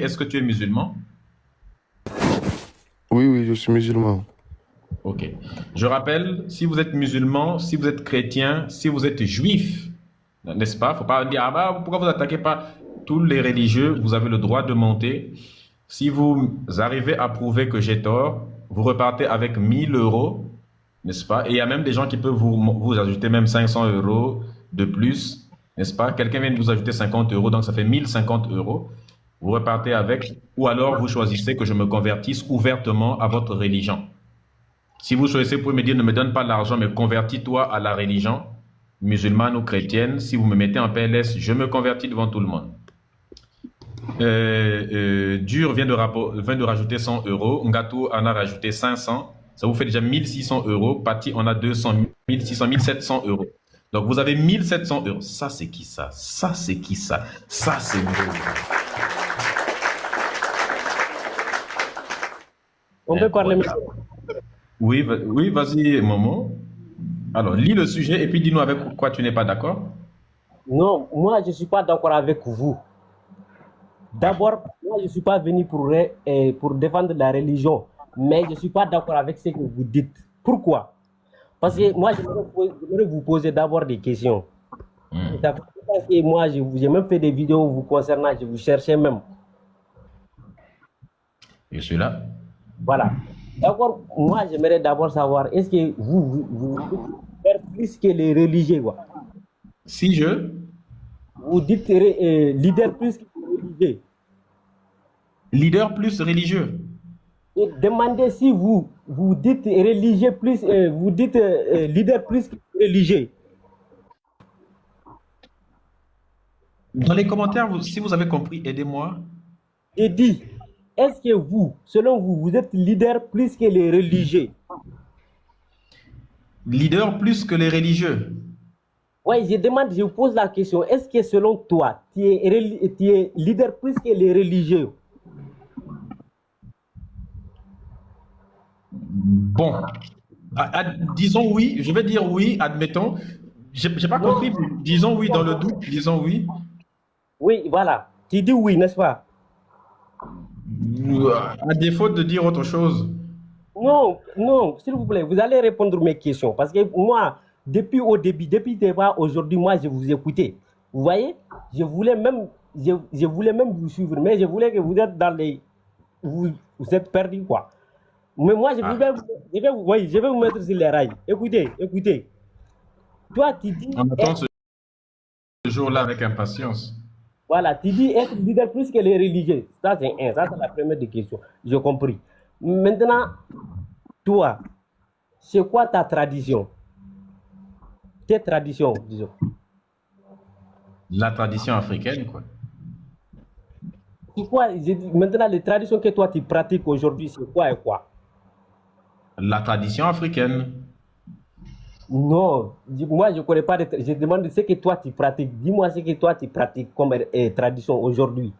est-ce que tu es musulman? Oui, oui, je suis musulman. Ok. Je rappelle, si vous êtes musulman, si vous êtes chrétien, si vous êtes juif, n'est-ce pas? Faut pas dire, ah bah, pourquoi vous attaquez pas tous les religieux? Vous avez le droit de monter. Si vous arrivez à prouver que j'ai tort, vous repartez avec 1 000 euros, n'est-ce pas? Et il y a même des gens qui peuvent vous ajouter même 500 euros de plus, n'est-ce pas? Quelqu'un vient de vous ajouter 50 euros, donc ça fait 1 050 euros. Vous repartez avec, ou alors vous choisissez que je me convertisse ouvertement à votre religion. Si vous choisissez, vous pouvez me dire, ne me donne pas l'argent, mais convertis-toi à la religion musulmane ou chrétienne. Si vous me mettez en PLS, je me convertis devant tout le monde. Dur vient de rajouter 100 euros. Ngato en a rajouté 500. Ça vous fait déjà 1 600 euros. Pati en a 200, 1 600, 1 700 euros. Donc vous avez 1 700 euros. Ça, c'est qui ça? Ça, c'est qui ça? Ça, c'est beau. On peut parler maintenant. Incroyable. Oui, oui, vas-y, Momo. Alors, lis le sujet et puis dis-nous avec quoi tu n'es pas d'accord. Non, moi, je ne suis pas d'accord avec vous. D'abord, moi, je ne suis pas venu pour défendre la religion, mais je ne suis pas d'accord avec ce que vous dites. Pourquoi? Parce que moi, j'aimerais vous poser d'abord des questions. Ça fait longtemps que moi, j'ai même fait des vidéos vous concernant, je vous cherchais même. Je suis là. Voilà. D'abord, moi, j'aimerais d'abord savoir, est-ce que vous dites plus que les religieux, quoi? Si je... Vous dites leader plus que les religieux. Leader plus religieux. Et demandez si vous dites religieux plus, vous dites leader plus que religieux. Dans les commentaires, si vous avez compris, aidez-moi. J'ai dit, est-ce que vous, selon vous, vous êtes leader plus que les religieux? Leader plus que les religieux. Oui, je pose la question, est-ce que selon toi, tu es leader plus que les religieux? Bon. Disons oui, je vais dire oui, admettons. J'ai pas Non. compris, mais disons oui dans le doute, disons oui. Oui, voilà. Tu dis oui, n'est-ce pas? À défaut de dire autre chose. Non, non, s'il vous plaît, vous allez répondre à mes questions. Parce que moi, depuis au début, depuis le débat, aujourd'hui, moi, je vous écoutais. Vous voyez, je voulais même vous suivre, mais je voulais que vous êtes dans les... Vous êtes perdu, quoi. Mais moi, Ah, oui, je vais vous mettre sur les rails. Écoutez, écoutez. Toi, tu dis, on attend ce jour-là avec impatience. voilà, tu dis être leader plus que les religieux. Ça, c'est la première des questions. J'ai compris. Maintenant, toi, c'est quoi ta tradition? Tes traditions, disons. La tradition africaine, quoi. C'est quoi, maintenant, les traditions que toi, tu pratiques aujourd'hui, c'est quoi et quoi? La tradition africaine. Non, moi, je ne connais pas. Je demande ce que toi, tu pratiques. Dis-moi ce que toi, tu pratiques comme tradition aujourd'hui.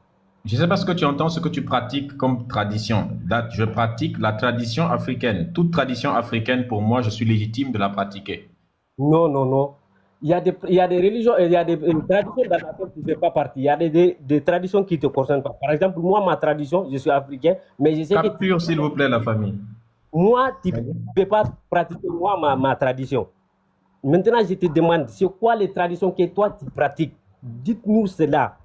Je ne sais pas ce que tu entends, ce que tu pratiques comme tradition. Je pratique la tradition africaine. Toute tradition africaine, pour moi, je suis légitime de la pratiquer. Non, non, non. Il y a des religions, il y a des traditions dans lesquelles tu ne fais pas partie. Il y a des traditions qui ne te concernent pas. Par exemple, moi, ma tradition, je suis africain, mais je sais que Capture, s'il vous plaît, la famille. moi, tu ne peux pas pratiquer moi, ma tradition. Maintenant, je te demande, c'est quoi les traditions que toi, tu pratiques? Dites-nous cela.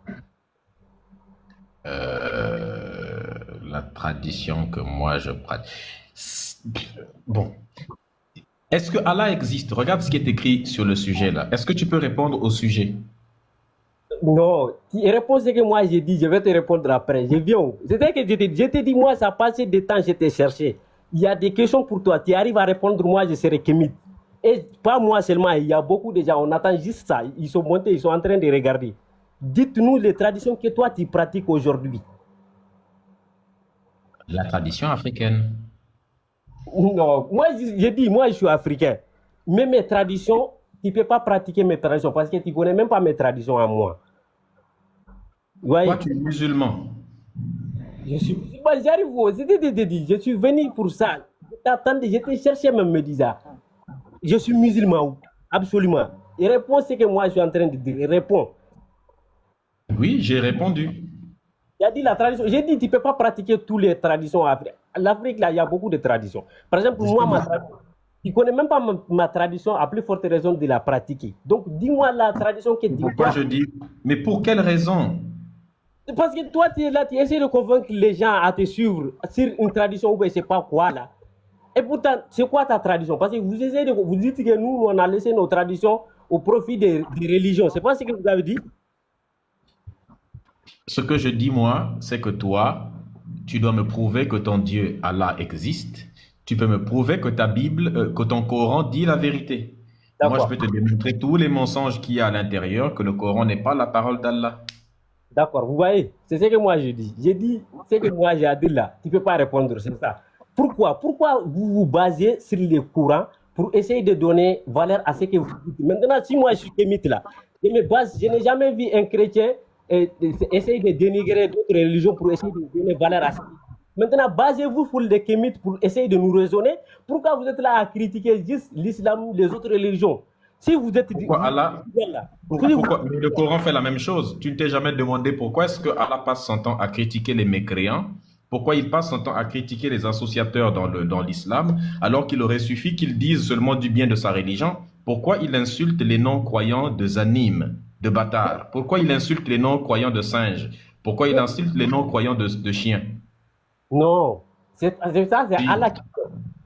La tradition que moi je pratique. Bon. Est-ce que Allah existe? Regarde ce qui est écrit sur le sujet là. Est-ce que tu peux répondre au sujet? Non, tu réponds ce que moi j'ai dit, je vais te répondre après. Je viens. C'était que je t'ai dit, moi, ça passait de temps, je t'ai cherché. Il y a des questions pour toi. Tu arrives à répondre, moi, je serai kémite. Et pas moi seulement, il y a beaucoup de gens, on attend juste ça. Ils sont montés, ils sont en train de regarder. Dites-nous les traditions que toi, tu pratiques aujourd'hui. La tradition africaine. Non, moi, j'ai dit, moi, je suis africain. Mais mes traditions, tu ne peux pas pratiquer mes traditions parce que tu ne connais même pas mes traditions à moi. Toi, Ouais. tu es musulman. J'arrive, je suis venu pour ça. Je t'attendais, je t'ai cherché même me dire. Je suis musulman, absolument. Et réponds ce que moi je suis en train de dire. Réponds. Oui, j'ai répondu. Il a dit la tradition. J'ai dit, tu ne peux pas pratiquer toutes les traditions en Afrique. L'Afrique, là, il y a beaucoup de traditions. Par exemple, moi, ma tradition, tu ne connais même pas ma tradition, à plus forte raison de la pratiquer. Donc, dis-moi la tradition que tu Pourquoi je dis, mais pour quelle raison? Parce que toi, tu es là, tu essaies de convaincre les gens à te suivre sur une tradition ou je ne sais pas quoi, là. Et pourtant, c'est quoi ta tradition? Parce que vous essayez de, vous dites que nous, on a laissé nos traditions au profit des religions. C'est pas ce que vous avez dit? Ce que je dis, moi, c'est que toi, tu dois me prouver que ton Dieu, Allah, existe. Tu peux me prouver que ta Bible, que ton Coran dit la vérité. Moi, je D'accord. peux te démontrer tous les mensonges qu'il y a à l'intérieur, que le Coran n'est pas la parole d'Allah. D'accord. Vous voyez, c'est ce que moi je dis. J'ai dit ce que moi j'ai à dire là. Tu ne peux pas répondre, c'est ça. Pourquoi vous vous basez sur les courants pour essayer de donner valeur à ce que vous dites? Maintenant, si moi je suis kémite là, je me base, je n'ai jamais vu un chrétien essayer de dénigrer d'autres religions pour essayer de donner valeur à ça. Maintenant, basez-vous sur les kémites pour essayer de nous raisonner. Pourquoi vous êtes là à critiquer juste l'islam, les autres religions? Si vous êtes Pourquoi Allah, là, mais le Coran fait la même chose. Tu ne t'es jamais demandé pourquoi est-ce que Allah passe son temps à critiquer les mécréants? Pourquoi il passe son temps à critiquer les associateurs dans l'islam, alors qu'il aurait suffi qu'il dise seulement du bien de sa religion? Pourquoi il insulte les non-croyants de Zanim, de bâtards? Pourquoi il insulte les non-croyants de singes? Pourquoi il insulte les non-croyants de chiens? non, c'est ça, c'est Oui. Allah qui.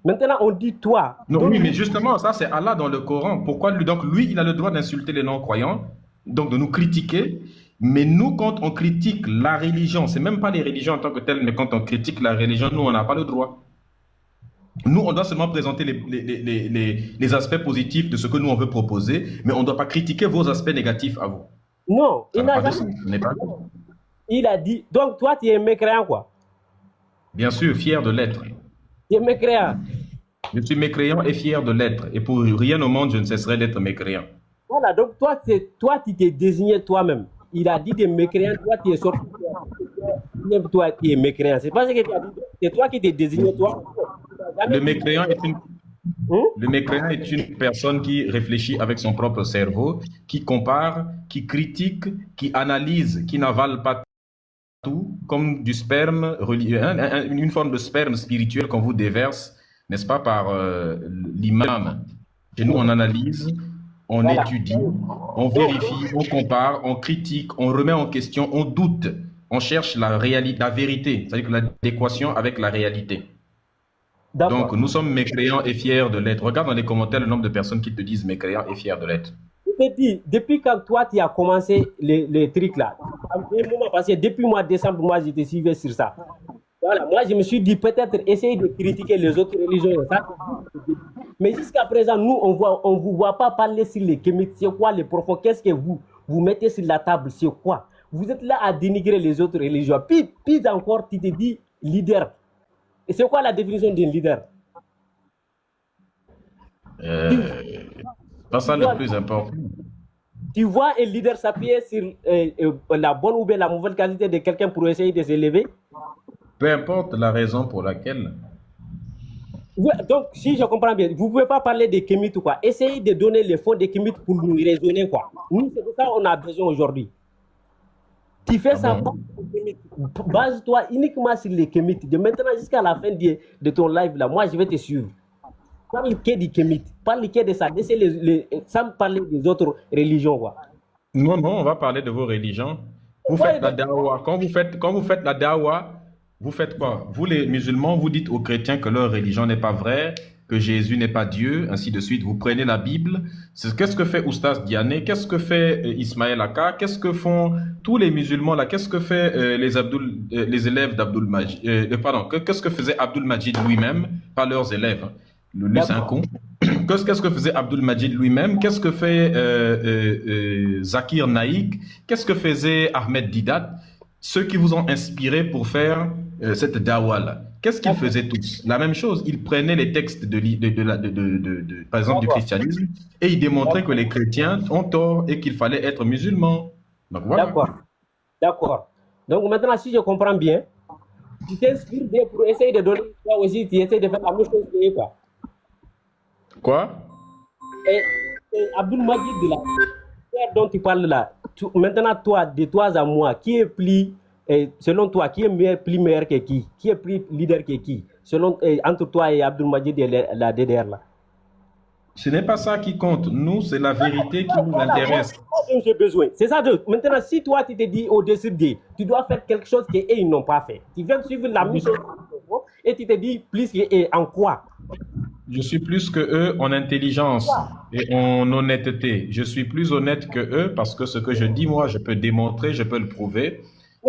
Maintenant, on dit toi. Non, Donc, oui, mais justement, ça c'est Allah dans le Coran. Pourquoi lui, donc lui, il a le droit d'insulter les non-croyants, donc de nous critiquer. Mais nous, quand on critique la religion, c'est même pas les religions en tant que telles, mais quand on critique la religion, nous, on n'a pas le droit. Nous, on doit seulement présenter les aspects positifs de ce que nous, on veut proposer, mais on ne doit pas critiquer vos aspects négatifs à vous. non, Ça il n'a n'a pas de jamais. sens. Ce n'est pas... Il a dit. Donc, toi, tu es mécréant, quoi. Bien sûr, fier de l'être. Tu es mécréant. Je suis mécréant et fier de l'être. Et pour rien au monde, je ne cesserai d'être mécréant. Voilà, donc toi, tu t'es désigné toi-même. Il a dit des mécréants, toi, tu es sorti. Toi, tu es mécréant. C'est pas ce que tu as dit. C'est toi qui t'es désigné, toi. Le mécréant est une Hum? Le mécréant est une personne qui réfléchit avec son propre cerveau, qui compare, qui critique, qui analyse, qui n'avale pas tout, comme du sperme, une forme de sperme spirituel qu'on vous déverse, n'est-ce pas, par l'imam. Et nous, on analyse, on Voilà. étudie, on vérifie, on compare, on critique, on remet en question, on doute, on cherche la réalité, la vérité, c'est-à-dire l'adéquation avec la réalité. Donc, D'accord. nous sommes mécréants et fiers de l'être. Regarde dans les commentaires le nombre de personnes qui te disent mécréants et fiers de l'être. Je te dis, depuis quand toi, tu as commencé les trucs là, parce que depuis le mois de décembre, moi, j'étais suivi sur ça. Voilà, moi, je me suis dit peut-être essayer de critiquer les autres religions. Ça. Mais jusqu'à présent, nous, on ne vous voit pas parler sur les kémites. C'est quoi les profonds? Qu'est-ce que vous mettez sur la table? C'est quoi? Vous êtes là à dénigrer les autres religions. Puis encore, tu te dis leader. Et c'est quoi la définition d'un leader? Pas ça le plus important. Tu vois un leader s'appuyer sur la bonne ou bien la mauvaise qualité de quelqu'un pour essayer de s'élever? Peu importe la raison pour laquelle. Donc, si je comprends bien, vous ne pouvez pas parler des kémites ou quoi. Essayez de donner les fonds des kémites pour nous raisonner, quoi. Nous, c'est de ça qu'on a besoin aujourd'hui. Tu fais ça, bon? base-toi uniquement sur les kémites. De maintenant jusqu'à la fin de ton live, là, moi, je vais te suivre. Parle que des kémites, parle que de ça, sans parler des autres religions, quoi. Non, non, on va parler de vos religions. Vous faites la dawa. Quand vous faites la dawa, vous faites quoi? Vous, les musulmans, vous dites aux chrétiens que leur religion n'est pas vraie, que Jésus n'est pas Dieu, ainsi de suite. Vous prenez la Bible. Qu'est-ce que fait Oustaz Diané? Qu'est-ce que fait Ismaël Aka? Qu'est-ce que font tous les musulmans là? Qu'est-ce que fait les élèves d'Abdul Majid? Qu'est-ce que faisait Abdul Majid lui-même, pas leurs élèves? Lui, c'est un con. Qu'est-ce que faisait Abdul Majid lui-même? Qu'est-ce que fait Zakir Naïk? Qu'est-ce que faisait Ahmed Didat? Ceux qui vous ont inspiré pour faire cette dawa-là. Qu'est-ce qu'ils faisaient tous? La même chose. Ils prenaient les textes par exemple, du christianisme et ils démontraient que les chrétiens ont tort et qu'il fallait être musulman. Donc voilà. D'accord. D'accord. Donc maintenant, si je comprends bien, tu t'inspires bien pour essayer de donner, toi aussi, tu essaies de faire la même chose que eux, quoi. Quoi? Et Abdul Majid, là, dont tu parles là, maintenant, toi, de toi à moi, qui est plus Et selon toi, qui est plus meilleur que qui? Qui est plus leader que qui? Selon, entre toi et Abdelmadjid et la DDR là. Ce n'est pas ça qui compte. Nous, c'est la vérité qui nous Voilà, intéresse. j'ai besoin. C'est ça. Maintenant, si toi, tu te dis au décidé, tu dois faire quelque chose qu'eux, ils n'ont pas fait. Tu viens de suivre la mission et tu te dis plus et en quoi? Je suis plus que eux en intelligence et en honnêteté. Je suis plus honnête que eux parce que ce que je dis, moi, je peux démontrer, je peux le prouver.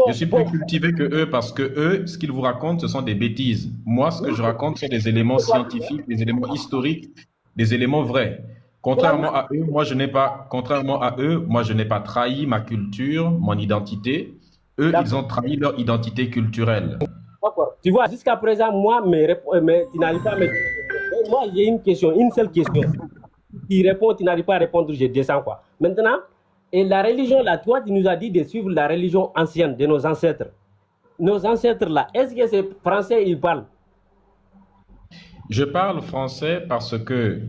Je suis plus cultivé que eux parce que eux, ce qu'ils vous racontent, ce sont des bêtises. Moi, ce que je raconte, ce sont des éléments scientifiques, des éléments historiques, des éléments vrais. Contrairement à eux, moi, je n'ai pas trahi ma culture, mon identité. Eux, ils ont trahi leur identité culturelle. D'accord. Tu vois, jusqu'à présent, moi, mais tu n'arrives pas à me... Moi, j'ai une question, une seule question. Tu réponds, tu n'arrives pas à répondre, je descends quoi. Maintenant, et la religion là, toi, tu nous as dit de suivre la religion ancienne de nos ancêtres. Nos ancêtres là, est-ce que c'est français ils parlent? Je parle français parce que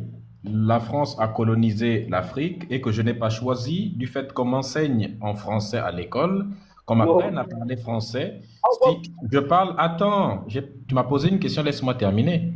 la France a colonisé l'Afrique et que je n'ai pas choisi du fait qu'on m'enseigne en français à l'école, qu'on m'apprenne à parler français. Si je parle, attends, tu m'as posé une question, laisse-moi terminer.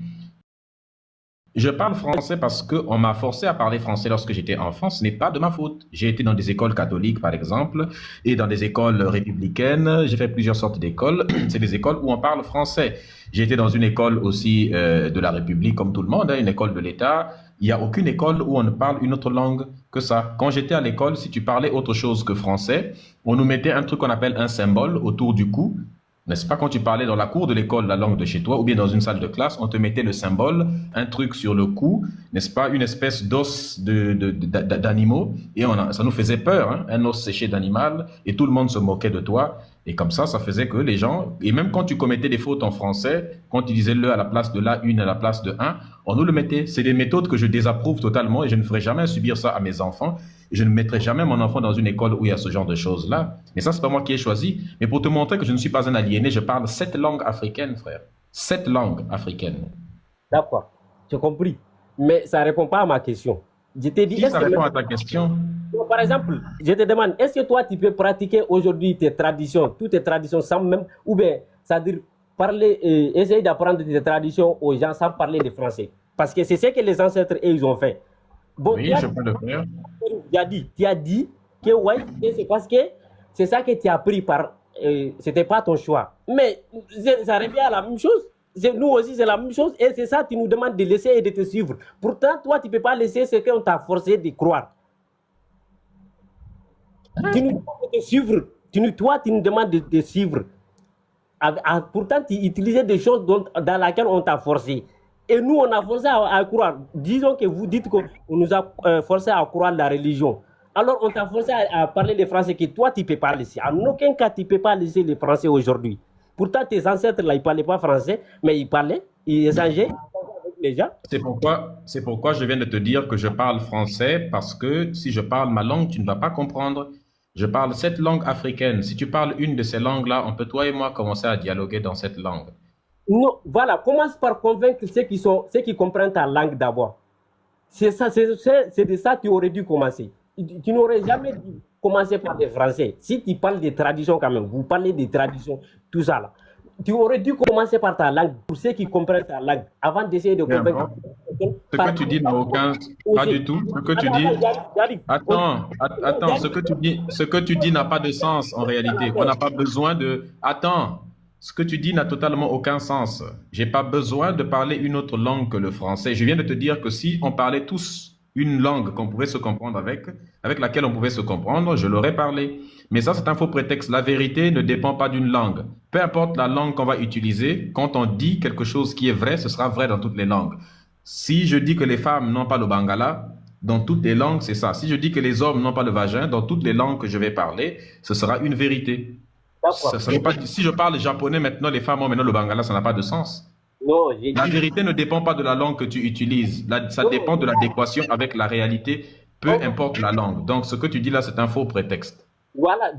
Je parle français parce qu'on m'a forcé à parler français lorsque j'étais enfant. Ce n'est pas de ma faute. J'ai été dans des écoles catholiques, par exemple, et dans des écoles républicaines. J'ai fait plusieurs sortes d'écoles. C'est des écoles où on parle français. J'ai été dans une école aussi de la République, comme tout le monde, hein, une école de l'État. Il n'y a aucune école où on ne parle une autre langue que ça. Quand j'étais à l'école, si tu parlais autre chose que français, on nous mettait un truc qu'on appelle un symbole autour du cou. N'est-ce pas, quand tu parlais dans la cour de l'école la langue de chez toi ou bien dans une salle de classe, on te mettait le symbole, un truc sur le cou, n'est-ce pas, une espèce d'os d'animaux, et ça nous faisait peur, hein, un os séché d'animal, et tout le monde se moquait de toi, et comme ça faisait que les gens, et même quand tu commettais des fautes en français, quand tu disais le à la place de la, une à la place de un, on nous le mettait. C'est des méthodes que je désapprouve totalement, et je ne ferai jamais subir ça à mes enfants. Je ne mettrai jamais mon enfant dans une école où il y a ce genre de choses-là. Mais ça, c'est pas moi qui ai choisi. Mais pour te montrer que je ne suis pas un aliéné, je parle 7 langues africaines, frère. 7 langues africaines. D'accord, j'ai compris. Mais ça ne répond pas à ma question. Je t'ai dit... Si ça répond à ta question. Par exemple, je te demande, est-ce que toi, tu peux pratiquer aujourd'hui tes traditions, toutes tes traditions sans même... Ou bien, c'est-à-dire, essayer d'apprendre tes traditions aux gens sans parler de français. Parce que c'est ce que les ancêtres, ils ont fait. Bon, oui, je peux le faire. Tu as dit que ouais, c'est parce que c'est ça que tu as pris par... c'était pas ton choix. Mais ça revient à la même chose. Nous aussi, c'est la même chose. Et c'est ça, tu nous demandes de laisser et de te suivre. Pourtant, toi, tu ne peux pas laisser ce qu'on t'a forcé de croire. Tu nous demandes de te suivre. Toi, tu nous demandes de te suivre. Pourtant, tu utilisais des choses dans lesquelles on t'a forcé. Et nous, on a forcé à croire. Disons que vous dites qu'on nous a forcé à croire la religion. Alors, on t'a forcé à parler le français que toi, tu ne peux pas laisser. En aucun cas, tu ne peux pas laisser le français aujourd'hui. Pourtant, tes ancêtres, là, ils ne parlaient pas français, mais ils parlaient, ils échangeaient avec les gens. C'est pourquoi je viens de te dire que je parle français, parce que si je parle ma langue, tu ne vas pas comprendre. Je parle 7 langues africaines. Si tu parles une de ces langues-là, on peut, toi et moi, commencer à dialoguer dans cette langue. Non, voilà, commence par convaincre ceux qui comprennent ta langue d'abord. C'est ça, c'est de ça que tu aurais dû commencer. Tu n'aurais jamais dû commencer par des Français. Si tu parles des traditions quand même, vous parlez des traditions, tout ça là. Tu aurais dû commencer par ta langue, pour ceux qui comprennent ta langue, avant d'essayer de convaincre. Ce que tu dis n'a aucun... Pas du tout. Ce que tu dis... Attends, ce que tu dis n'a pas de sens en réalité. On n'a pas besoin de... Attends. Ce que tu dis n'a totalement aucun sens. J'ai pas besoin de parler une autre langue que le français. Je viens de te dire que si on parlait tous une langue qu'on pouvait se comprendre avec laquelle on pouvait se comprendre, je l'aurais parlé. Mais ça, c'est un faux prétexte. La vérité ne dépend pas d'une langue. Peu importe la langue qu'on va utiliser, quand on dit quelque chose qui est vrai, ce sera vrai dans toutes les langues. Si je dis que les femmes n'ont pas le bangala, dans toutes les langues, c'est ça. Si je dis que les hommes n'ont pas le vagin, dans toutes les langues que je vais parler, ce sera une vérité. Si je parle japonais maintenant, les femmes ont maintenant le bangala, ça n'a pas de sens. Non, la vérité ne dépend pas de la langue que tu utilises. Ça dépend de l'adéquation avec la réalité, peu importe la langue. Donc, ce que tu dis là, c'est un faux prétexte. Voilà,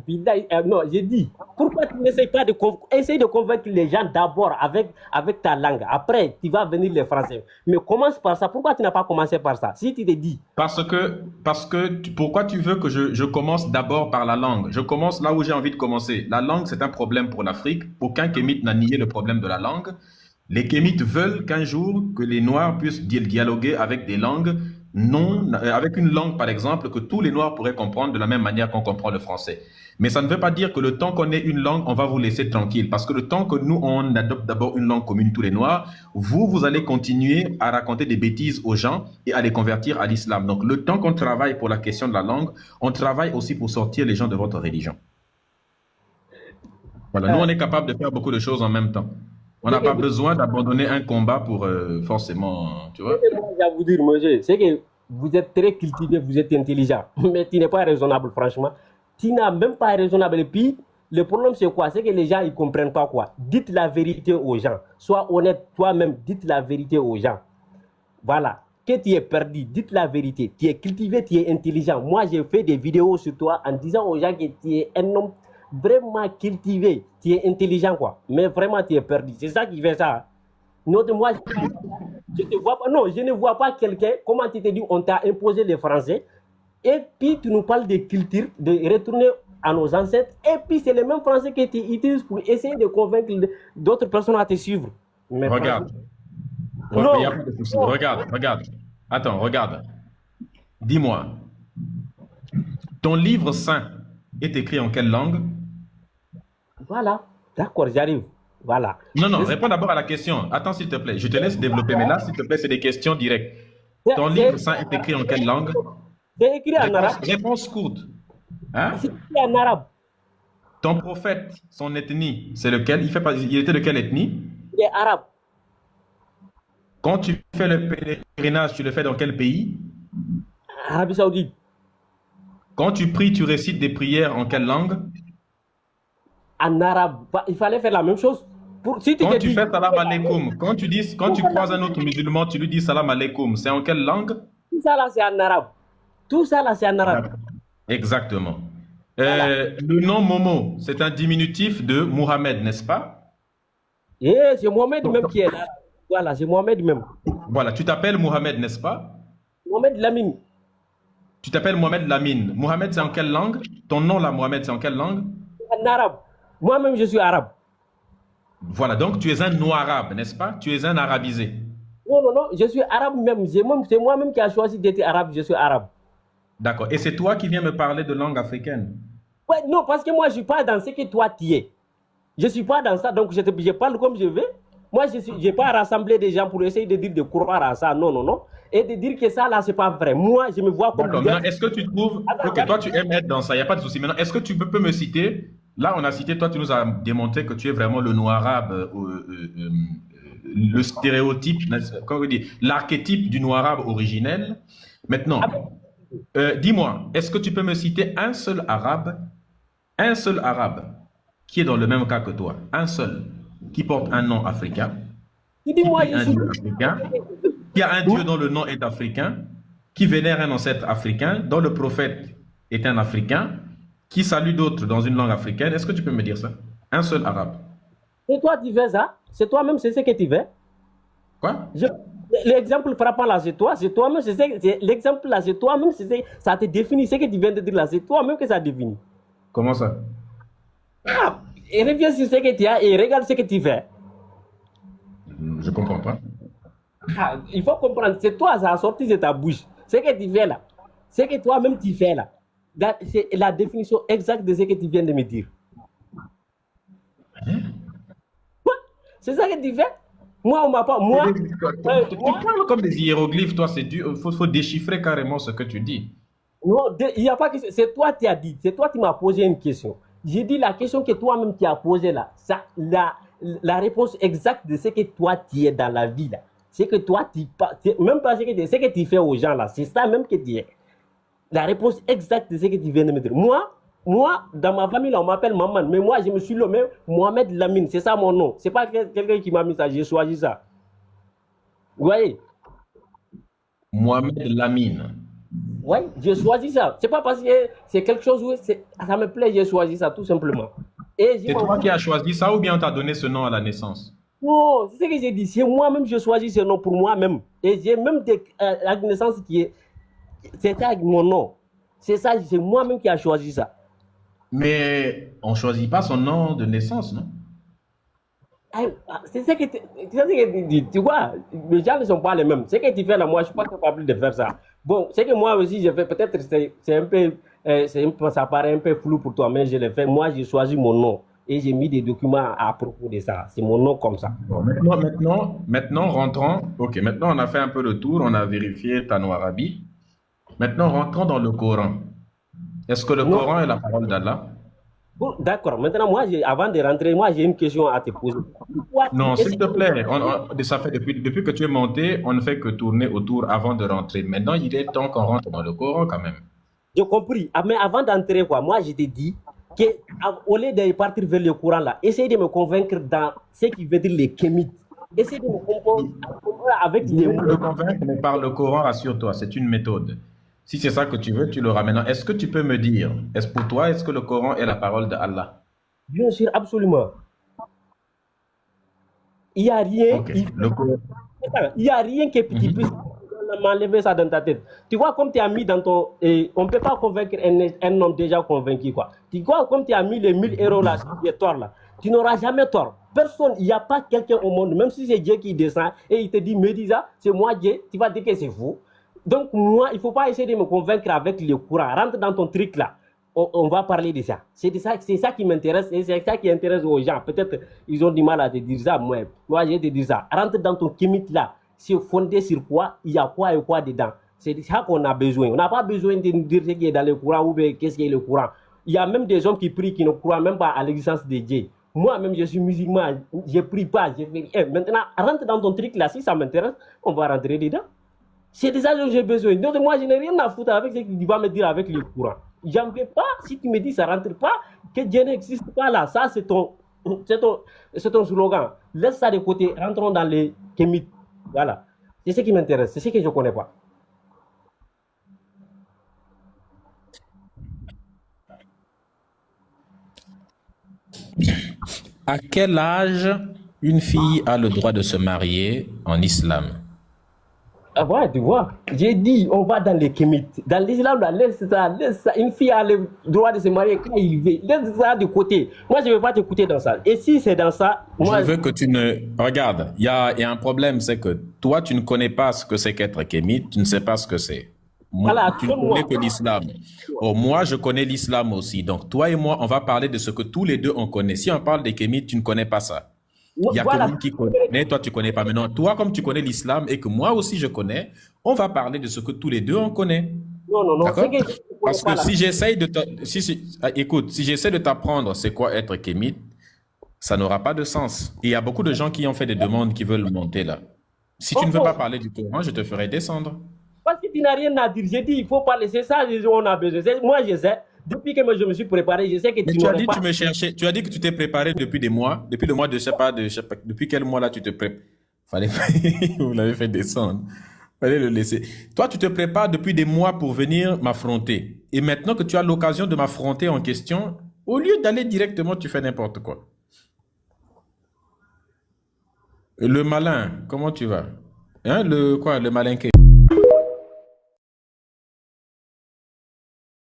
non, j'ai dit, pourquoi tu n'essayes pas essayer de convaincre les gens d'abord avec ta langue. Après, tu vas venir les français. Mais commence par ça. Pourquoi tu n'as pas commencé par ça? Si tu te dis. Pourquoi tu veux que je commence d'abord par la langue? Je commence là où j'ai envie de commencer. La langue, c'est un problème pour l'Afrique. Aucun Kémite n'a nié le problème de la langue. Les Kémites veulent qu'un jour, que les Noirs puissent dialoguer avec des langues non, avec une langue, par exemple, que tous les Noirs pourraient comprendre de la même manière qu'on comprend le français. Mais ça ne veut pas dire que le temps qu'on ait une langue, on va vous laisser tranquille. Parce que le temps que nous, on adopte d'abord une langue commune, tous les Noirs, vous allez continuer à raconter des bêtises aux gens et à les convertir à l'islam. Donc, le temps qu'on travaille pour la question de la langue, on travaille aussi pour sortir les gens de votre religion. Voilà, nous, on est capable de faire beaucoup de choses en même temps. On n'a pas besoin d'abandonner un combat pour forcément, tu vois. Je vous dire, monsieur, c'est que vous êtes très cultivé, vous êtes intelligent, mais tu n'es pas raisonnable, franchement. Tu n'as même pas raisonnable. Et puis, le problème, c'est quoi? C'est que les gens, ils ne comprennent pas quoi. Dites la vérité aux gens. Sois honnête toi-même, dites la vérité aux gens. Voilà. Que tu es perdu, dites la vérité. Tu es cultivé, tu es intelligent. Moi, j'ai fait des vidéos sur toi en disant aux gens que tu es un homme vraiment cultivé, tu es intelligent, quoi. Mais vraiment, tu es perdu. C'est ça qui fait ça. Moi, je te vois pas. Non, je ne vois pas quelqu'un. Comment tu te dis, on t'a imposé les Français. Et puis, tu nous parles de culture, de retourner à nos ancêtres. Et puis, c'est les mêmes Français que tu utilises pour essayer de convaincre d'autres personnes à te suivre. Mais regarde. Non. Regarde. Attends, regarde. Dis-moi. Ton livre saint est écrit en quelle langue? Voilà. D'accord, j'arrive. Voilà. Non, réponds d'abord à la question. Attends, s'il te plaît. Je te laisse développer, mais là, s'il te plaît, c'est des questions directes. Ton livre saint est écrit en quelle langue? C'est écrit en arabe. Réponse courte. Hein? C'est écrit en arabe. Ton prophète, son ethnie, c'est lequel? Il était de quelle ethnie? Il est arabe. Quand tu fais le pèlerinage, tu le fais dans quel pays? Arabie Saoudite. Quand tu pries, tu récites des prières en quelle langue? En arabe. Il fallait faire la même chose. Quand tu fais salam alaikum, quand tu croises un autre musulman, tu lui dis salam alaikum, c'est en quelle langue? Tout ça là, c'est en arabe. Tout ça là, c'est en arabe. Exactement. Le nom Momo, c'est un diminutif de Mohamed, n'est-ce pas? C'est Mohamed même qui est là. Voilà, c'est Mohamed même. Voilà, tu t'appelles Mohamed, n'est-ce pas? Mohamed Lamine. Tu t'appelles Mohamed Lamine. Mohamed, c'est en quelle langue? Ton nom là, Mohamed, c'est en quelle langue? En arabe. Moi-même, je suis arabe. Voilà, donc tu es un noir-arabe, n'est-ce pas? Tu es un arabisé. Non, je suis arabe même. C'est moi-même qui a choisi d'être arabe, je suis arabe. D'accord. Et c'est toi qui viens me parler de langue africaine? Ouais, non, parce que moi, je ne suis pas dans ce que toi tu es. Je ne suis pas dans ça, donc je parle comme je veux. Moi, je n'ai pas rassemblé des gens pour essayer de dire de croire à ça. Non. Et de dire que ça, là, ce n'est pas vrai. Moi, je me vois comme... D'accord. Maintenant, est-ce que tu trouves... Ok, toi, tu aimes être dans ça, il n'y a pas de souci. Maintenant, est-ce que tu peux me citer... Là, on a cité, toi, tu nous as démontré que tu es vraiment le noir-arabe, le stéréotype, comment on dit, l'archétype du noir-arabe originel. Maintenant, dis-moi, est-ce que tu peux me citer un seul arabe qui est dans le même cas que toi, un seul, qui porte un nom africain, qui a un dieu dont le nom est africain, qui vénère un ancêtre africain, dont le prophète est un africain, qui salue d'autres dans une langue africaine? Est-ce que tu peux me dire ça? Un seul arabe. C'est toi qui fais ça? C'est toi-même, c'est ce que tu fais? Quoi? L'exemple frappant là, c'est toi-même, l'exemple là, c'est toi-même, ça te définit, ce que tu viens de dire là, c'est toi-même que ça définit. Comment ça? Et reviens sur ce que tu as et regarde ce que tu fais. Je comprends pas. Il faut comprendre, c'est toi, ça a sorti de ta bouche. Ce que tu fais là, ce que toi-même tu fais là, c'est la définition exacte de ce que tu viens de me dire. C'est ça que tu fais? Moi, on m'a pas. Tu parles comme des hiéroglyphes, toi, c'est dur. Il faut déchiffrer carrément ce que tu dis. Non, il n'y a pas que. C'est toi qui as dit. C'est toi qui m'as posé une question. J'ai dit la question que toi-même tu as posée là. La réponse exacte de ce que toi tu es dans la vie là. C'est que toi, même pas ce que tu fais aux gens là. C'est ça même que tu es. La réponse exacte de ce que tu viens de me dire. Moi, dans ma famille, là, on m'appelle Maman. Mais moi, je me suis nommé Mohamed Lamine. C'est ça mon nom. C'est pas quelqu'un qui m'a mis ça. J'ai choisi ça. Vous voyez? Mohamed Lamine. Oui, j'ai choisi ça. C'est pas parce que c'est quelque chose où ça me plaît, j'ai choisi ça tout simplement. Et C'est toi qui as choisi ça ou bien on t'a donné ce nom à la naissance? non, c'est ce que j'ai dit. C'est moi-même, je choisis ce nom pour moi-même. Et j'ai même des la naissance qui est. C'est ça mon nom. C'est ça, c'est moi-même qui a choisi ça. Mais on ne choisit pas son nom de naissance, non? C'est ce que tu dis. Tu vois, les gens ne sont pas les mêmes. Ce que tu fais là, moi, je ne suis pas capable de faire ça. Bon, c'est que moi aussi, je fais. Peut-être c'est un peu. Ça paraît un peu flou pour toi, mais je l'ai fait. Moi, j'ai choisi mon nom. Et j'ai mis des documents à propos de ça. C'est mon nom comme ça. Bon, maintenant, rentrons. Ok, maintenant on a fait un peu le tour, on a vérifié ta Arabie. Maintenant, rentrons dans le Coran. Est-ce que le Non. Coran est la parole d'Allah? Bon, d'accord. Maintenant, moi, avant de rentrer, moi, j'ai une question à te poser. Pourquoi Non, est-ce s'il te plaît. Ça fait depuis que tu es monté, on ne fait que tourner autour avant de rentrer. Maintenant, il est temps qu'on rentre dans le Coran quand même. J'ai compris. Ah, mais avant d'entrer, quoi, moi, je t'ai dit qu'au lieu de partir vers le courant, là, essaye de me convaincre dans ce qui veut dire les kémites. Essaye de me comprendre avec les mots. Le convaincre, mais par le Coran, rassure-toi, c'est une méthode. Si c'est ça que tu veux, tu l'auras maintenant. Est-ce que tu peux me dire, pour toi, est-ce que le Coran est la parole d'Allah? Bien sûr, absolument. Il n'y a rien. Ok. Il n'y a rien qui puisse m'enlever ça dans ta tête. Tu vois, comme tu as mis dans ton. On ne peut pas convaincre un homme déjà convaincu, quoi. Tu vois, comme tu as mis les 1000 euros là, qui est tort là, tu n'auras jamais tort. Personne, il n'y a pas quelqu'un au monde, même si c'est Dieu qui descend et il te dit, me dis ça, c'est moi Dieu, tu vas dire que c'est faux. Donc, moi, il ne faut pas essayer de me convaincre avec le courant. Rentre dans ton truc là. On va parler de ça. C'est ça qui m'intéresse et c'est ça qui intéresse aux gens. Peut-être ils ont du mal à te dire ça. Moi, je vais te dire ça. Rentre dans ton kémite là. C'est fondé sur quoi? Il y a quoi et quoi dedans? C'est ça qu'on a besoin. On n'a pas besoin de nous dire ce qui est dans le courant ou qu'est-ce qui est le courant. Il y a même des hommes qui prient qui ne croient même pas à l'existence de Dieu. Moi-même, je suis musulman. Je ne prie pas. Maintenant, rentre dans ton truc là. Si ça m'intéresse, on va rentrer dedans. C'est de ça dont j'ai besoin. Donc, moi, je n'ai rien à foutre avec ce que tu vas me dire avec le courant. J'en veux pas. Si tu me dis que ça ne rentre pas, que Dieu n'existe pas là, ça, c'est ton slogan. Laisse ça de côté. Rentrons dans les kémites. Voilà. C'est ce qui m'intéresse. C'est ce que je ne connais pas. À quel âge une fille a le droit de se marier en islam? Ah ouais, tu vois, j'ai dit, on va dans les kémites. Dans l'islam, laisse ça. Une fille a le droit de se marier quand il veut. Laisse ça de côté. Moi, je ne vais pas t'écouter dans ça. Et si c'est dans ça, moi... Je veux que tu ne... Regarde, il y a un problème, c'est que toi, tu ne connais pas ce que c'est qu'être kémite, tu ne sais pas ce que c'est. Moi, Voilà, tu ne connais que l'islam. Oh, moi, je connais l'islam aussi. Donc, toi et moi, on va parler de ce que tous les deux, on connaît. Si on parle des kémites, tu ne connais pas ça. Il y a que lui qui connaît, toi tu ne connais pas. Maintenant, toi, comme tu connais l'islam et que moi aussi je connais, on va parler de ce que tous les deux on connaît. Non. D'accord? Parce que si j'essaye de écoute, si j'essaie de t'apprendre c'est quoi être kémite, ça n'aura pas de sens. Et il y a beaucoup de gens qui ont fait des demandes qui veulent monter là. Si tu ne veux pas parler du Coran, je te ferai descendre. Parce que tu n'as rien à dire. J'ai dit, il faut parler. C'est ça, on a besoin. Moi, je sais. Depuis que je me suis préparé, je sais que tu n'aurais pas... Tu me cherchais. Tu as dit que tu t'es préparé depuis des mois. Depuis le mois de, je sais pas, depuis quel mois là tu te prépares? Vous l'avez fait descendre. Fallait le laisser. Toi, tu te prépares depuis des mois pour venir m'affronter. Et maintenant que tu as l'occasion de m'affronter en question, au lieu d'aller directement, tu fais n'importe quoi. Le malin, comment tu vas? Hein, le malin